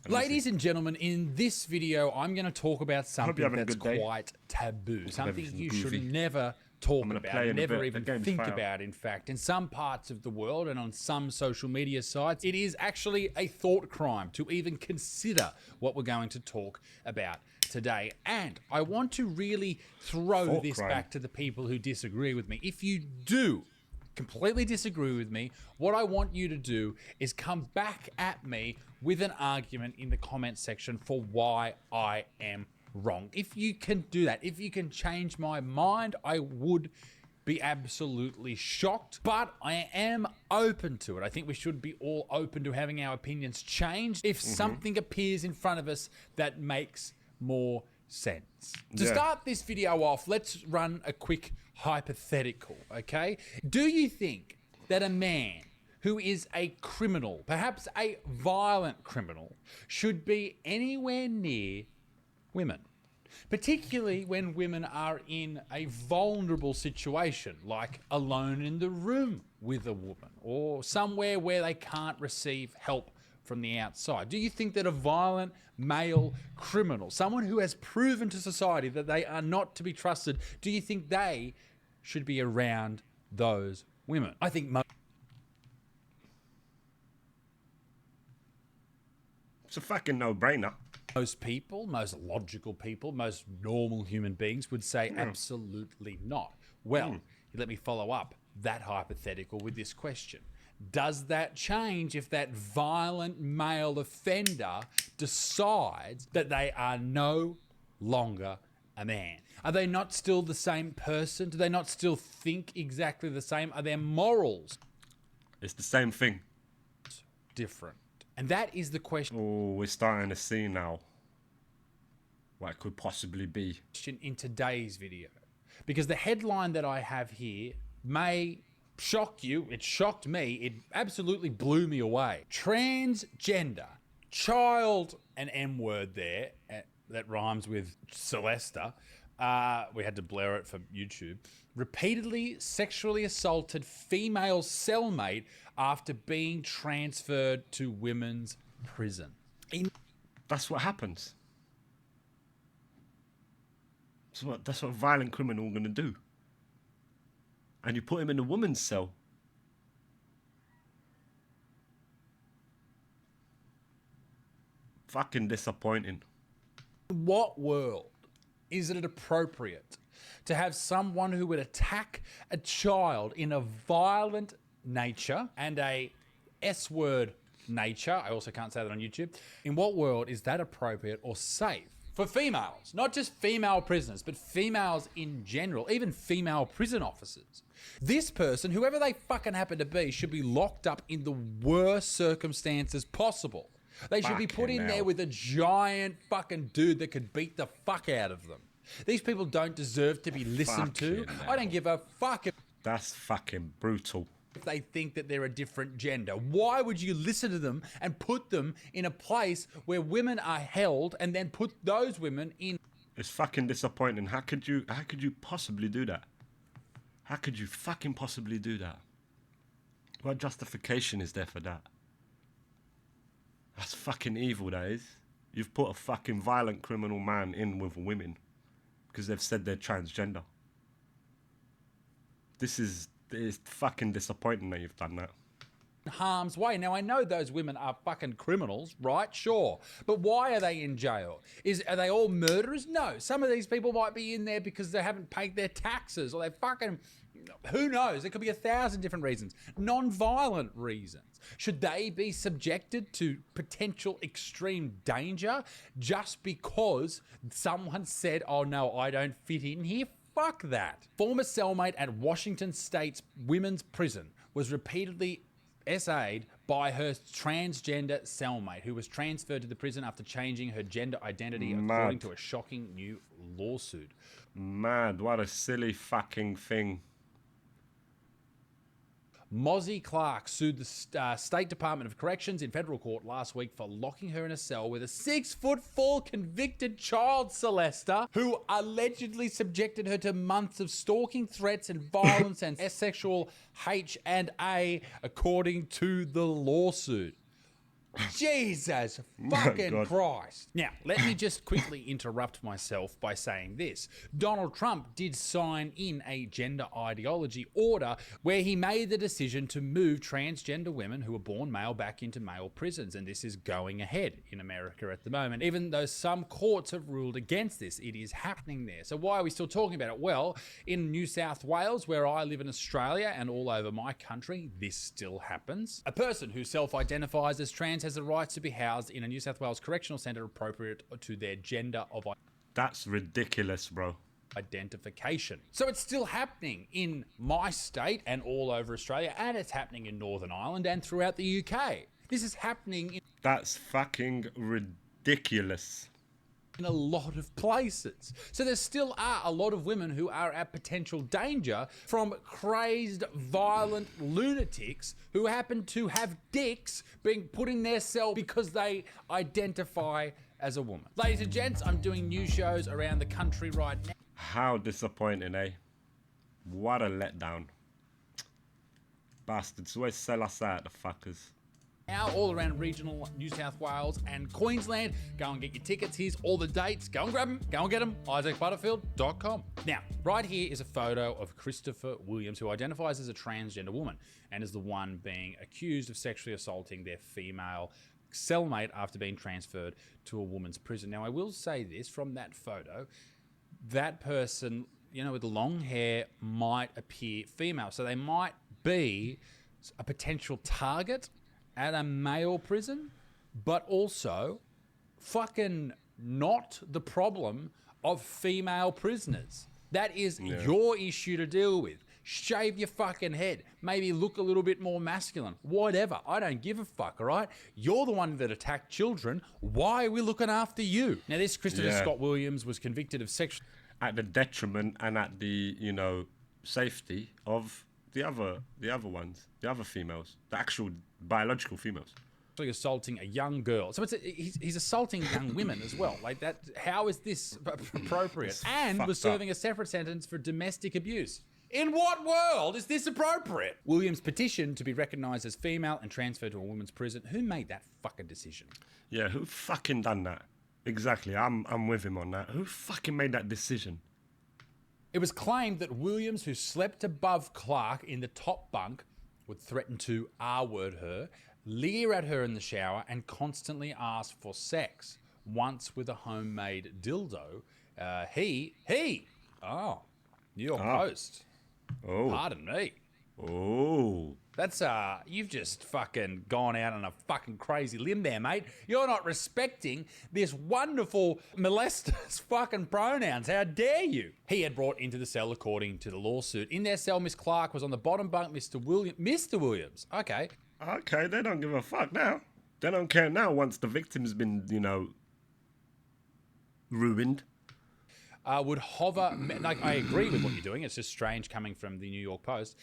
Ladies and gentlemen, in this video, I'm going to talk about something that's quite taboo, something you should never talk about, never even think about, in fact. In some parts of the world and on some social media sites, it is actually a thought crime to even consider what we're going to talk about today. And I want to really throw this back to the people who disagree with me. If you do completely disagree with me, what I want you to do is come back at me with an argument in the comment section for why I am wrong. If you can do that, if you can change my mind, I would be absolutely shocked, but I am open to it. I think we should be all open to having our opinions changed if something appears in front of us that makes more sense. To start this video off, let's run a quick hypothetical, okay? Do you think that a man who is a criminal, perhaps a violent criminal, should be anywhere near women? Particularly when women are in a vulnerable situation, like alone in the room with a woman or somewhere where they can't receive help from the outside. Do you think that a violent male criminal, someone who has proven to society that they are not to be trusted, do you think they should be around those women? I think it's a fucking no-brainer. Most people, most logical people, most normal human beings would say absolutely not. Well, let me follow up that hypothetical with this question. Does that change if that violent male offender decides that they are no longer a man? Are they not still the same person? Do they not still think exactly the same? Are their morals? It's the same thing. Different. And that is the question. Oh, we're starting to see now what it could possibly be In today's video. Because the headline that I have here may shock you. It shocked me. It absolutely blew me away. Transgender, child, an M word there that rhymes with Celesta. We had to blur it for YouTube. Repeatedly sexually assaulted female cellmate after being transferred to women's prison. That's what happens. That's what a violent criminal going to do. And you put him in a woman's cell. Fucking disappointing. In what world is it appropriate to have someone who would attack a child in a violent nature and a S-word nature? I also can't say that on YouTube. In what world is that appropriate or safe for females? Not just female prisoners, but females in general, even female prison officers. This person, whoever they fucking happen to be, should be locked up in the worst circumstances possible. They should be put in there with a giant fucking dude that could beat the fuck out of them. These people don't deserve to be listened to. I don't give a fuck if that's fucking brutal. If they think that they're a different gender. Why would you listen to them and put them in a place where women are held and then put those women in? It's fucking disappointing. How could you possibly do that? How could you fucking possibly do that? What justification is there for that? That's fucking evil, that is. You've put a fucking violent criminal man in with women because they've said they're transgender. It's fucking disappointing that you've done that. Harm's way. Now, I know those women are fucking criminals, right? Sure. But why are they in jail? Are they all murderers? No. Some of these people might be in there because they haven't paid their taxes or they fucking... Who knows? There could be 1,000 different reasons. Non-violent reasons. Should they be subjected to potential extreme danger just because someone said, oh no, I don't fit in here? Fuck that. Former cellmate at Washington State's women's prison was repeatedly SA'd by her transgender cellmate, who was transferred to the prison after changing her gender identity, according to a shocking new lawsuit. Mad, what a silly fucking thing. Mozzie Clark sued the State Department of Corrections in federal court last week for locking her in a cell with a 6'4" convicted child, Celesta, who allegedly subjected her to months of stalking, threats, and violence and sexual H&A, according to the lawsuit. Jesus fucking Christ. Now, let me just quickly interrupt myself by saying this. Donald Trump did sign in a gender ideology order where he made the decision to move transgender women who were born male back into male prisons, and this is going ahead in America at the moment. Even though some courts have ruled against this, it is happening there. So why are we still talking about it? Well, in New South Wales, where I live in Australia and all over my country, this still happens. A person who self-identifies as trans has the right to be housed in a New South Wales correctional centre appropriate to their gender of That's ridiculous, bro. Identification. So it's still happening in my state and all over Australia, and it's happening in Northern Ireland and throughout the UK. This is happening That's fucking ridiculous. In a lot of places. So there still are a lot of women who are at potential danger from crazed, violent lunatics who happen to have dicks being put in their cell because they identify as a woman. Ladies and gents, I'm doing new shows around the country right now. How disappointing, eh? What a letdown. Bastards always sell us out, the fuckers. Now, all around regional New South Wales and Queensland. Go and get your tickets. Here's all the dates. Go and grab them. Go and get them. IsaacButterfield.com. Now, right here is a photo of Christopher Williams, who identifies as a transgender woman and is the one being accused of sexually assaulting their female cellmate after being transferred to a woman's prison. Now, I will say this, from that photo, that person, you know, with the long hair might appear female. So they might be a potential target at a male prison, but also fucking not the problem of female prisoners. That is your issue to deal with. Shave your fucking head. Maybe look a little bit more masculine. Whatever. I don't give a fuck, all right? You're the one that attacked children. Why are we looking after you? Now, this Christopher Scott Williams was convicted of sexual... At the detriment and at the, you know, safety of the other ones, the other females, the actual biological females. Assaulting a young girl. So he's assaulting young women as well. Like that. How is this appropriate? And was serving a separate sentence for domestic abuse. In what world is this appropriate? Williams petitioned to be recognised as female and transferred to a women's prison. Who made that fucking decision? Yeah, who fucking done that? Exactly. I'm with him on that. Who fucking made that decision? It was claimed that Williams, who slept above Clark in the top bunk, would threaten to R-word her, leer at her in the shower, and constantly ask for sex. Once with a homemade dildo, New York Post. Oh. Pardon me. Oh. That's, you've just fucking gone out on a fucking crazy limb there, mate. You're not respecting this wonderful molester's fucking pronouns. How dare you? He had brought into the cell according to the lawsuit. In their cell, Miss Clark was on the bottom bunk, Mr. Williams. Okay. Okay, they don't give a fuck now. They don't care now once the victim's been, you know, ruined. Would hover, like I agree with what you're doing, it's just strange coming from the New York Post,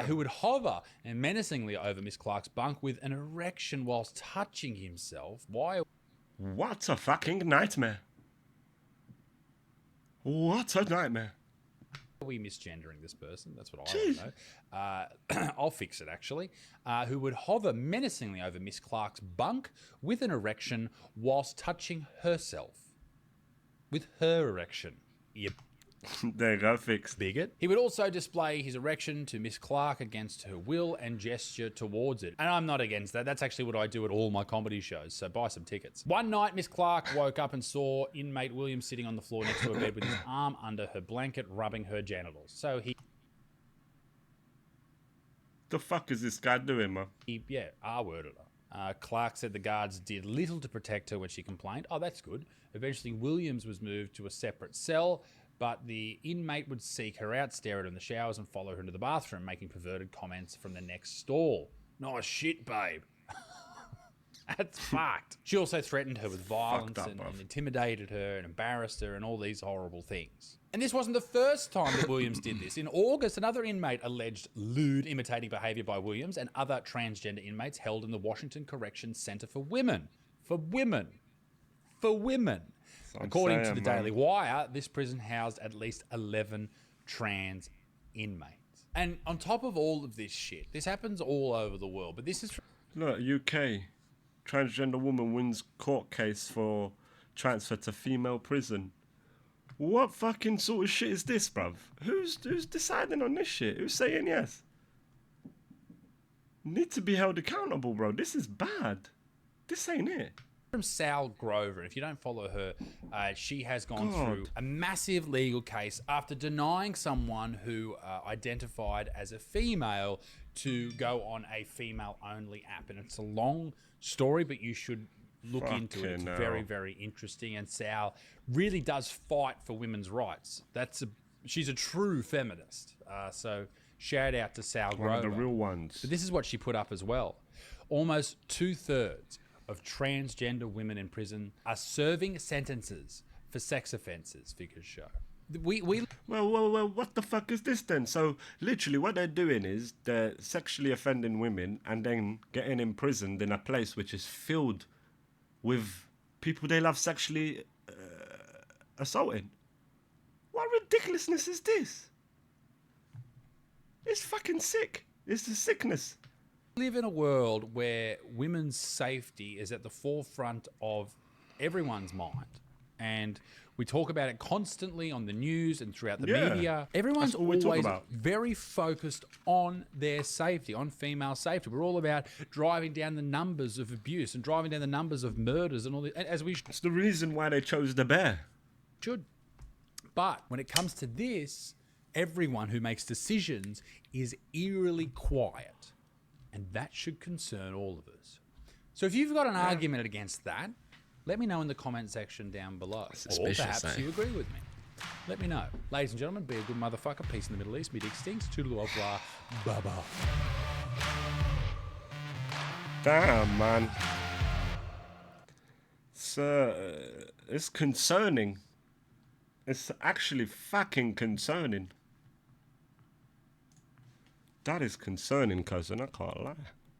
who would hover menacingly over Miss Clark's bunk with an erection whilst touching himself. Why? What a fucking nightmare. What a nightmare. Are we misgendering this person? That's what I want to know. I'll fix it, actually. Who would hover menacingly over Miss Clark's bunk with an erection whilst touching herself. With her erection. You there you go, fixed. bigot. He would also display his erection to Miss Clark against her will and gesture towards it. And I'm not against that. That's actually what I do at all my comedy shows, so buy some tickets. One night, Miss Clark woke up and saw inmate Williams sitting on the floor next to her bed with his arm under her blanket, rubbing her genitals. So he... The fuck is this guy doing, man? R-worded her. Clark said the guards did little to protect her when she complained. Oh, that's good. Eventually, Williams was moved to a separate cell, but the inmate would seek her out, stare at her in the showers, and follow her into the bathroom, making perverted comments from the next stall. Nice shit, babe. That's fucked. She also threatened her with violence and intimidated her and embarrassed her and all these horrible things. And this wasn't the first time that Williams did this. In August, another inmate alleged lewd imitating behaviour by Williams and other transgender inmates held in the Washington Corrections Center for Women. For women. For women. According to the Daily Wire, this prison housed at least 11 trans inmates. And on top of all of this shit, this happens all over the world, but this is... Look, UK. Transgender woman wins court case for transfer to female prison. What fucking sort of shit is this, bruv? Who's deciding on this shit? Who's saying yes? Need to be held accountable, bro. This is bad. This ain't it. From Sal Grover, if you don't follow her, she has gone through a massive legal case after denying someone who identified as a female to go on a female-only app. And it's a long story, but you should look into it. It's very, very interesting. And Sal really does fight for women's rights. She's a true feminist. So shout out to Sal Grover. One of the real ones. But this is what she put up as well. Almost 2/3 of transgender women in prison are serving sentences for sex offences, figures show. Well, what the fuck is this then? So literally what they're doing is they're sexually offending women and then getting imprisoned in a place which is filled with people they love sexually assaulting. What ridiculousness is this? It's fucking sick. It's a sickness. We live in a world where women's safety is at the forefront of everyone's mind. And we talk about it constantly on the news and throughout the media. Everyone's always very focused on their safety, on female safety. We're all about driving down the numbers of abuse and driving down the numbers of murders and all this. It's the reason why they chose the bear. Should. But when it comes to this, everyone who makes decisions is eerily quiet. And that should concern all of us. So if you've got an argument against that, let me know in the comment section down below. Or perhaps you agree with me. Let me know. Ladies and gentlemen, be a good motherfucker. Peace in the Middle East. Me dick stinks. Toodle au revoir. Bye-bye. Damn, man. It's concerning. It's actually fucking concerning. That is concerning, cousin. I can't lie.